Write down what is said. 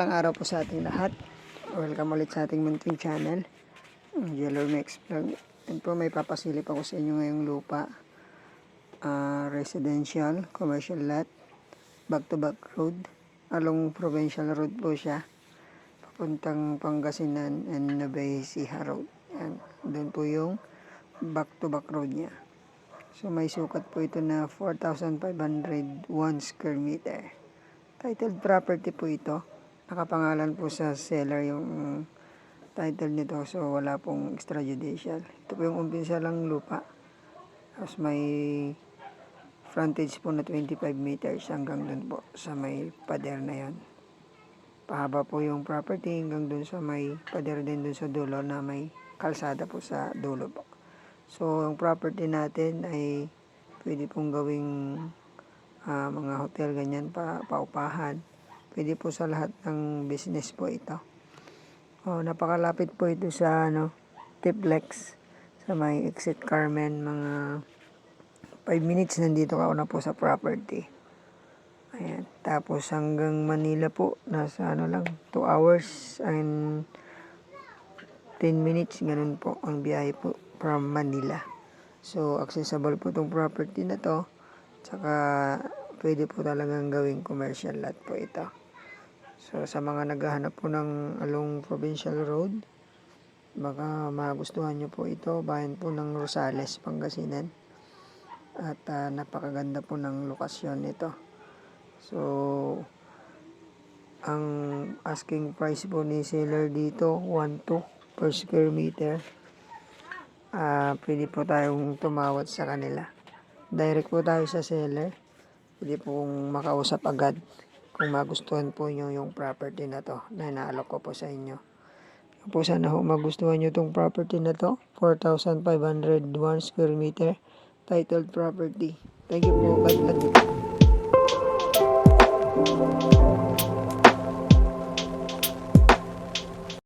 Magandang araw po sa ating lahat. Welcome ulit sa ating munting channel, ang Yellow Mix Vlog. And po may papasilip ako sa inyo ngayong lupa. Residential, commercial lot, back-to-back road. Along Provincial Road po siya. Papuntang Pangasinan and Nueva Ecija Road. Yan. Doon po yung back-to-back road niya. So may sukat po ito na 4,501 square meter. Titled property po ito. Nakapangalan po sa seller yung title nito, so wala pong extrajudicial. Ito po yung umpisa lang lupa. Tapos may frontage po na 25 meters hanggang dun po sa may pader na yon. Pahaba po yung property hanggang dun sa may pader din dun sa dulo na may kalsada po sa dulo po. So yung property natin ay pwede pong gawing mga hotel ganyan, paupahan. Pwede po sa lahat ng business po ito. Napakalapit po ito sa Tiplex, sa may Exit Carmen. Mga 5 minutes nandito ka na po sa property. Ayan. Tapos hanggang Manila po, nasa lang, 2 hours and 10 minutes. Ganun po ang biyahe po from Manila. So, accessible po itong property na to. Tsaka, pwede po talagang gawing commercial lot po ito. So, sa mga naghahanap po ng along Provincial Road, baka magustuhan nyo po ito. Bayan po ng Rosales, Pangasinan. At napakaganda po ng lokasyon nito. So, ang asking price po ni seller dito, 1,200 per square meter. Pwede po tayong tumawad sa kanila. Direct po tayo sa seller. Pwede pong makausap agad kung magustuhan po nyo yung property na to na inaalok ko po sa inyo. Po sana ho magustuhan nyo itong property na to. 4,501 square meter. Titled property. Thank you po. God bless you.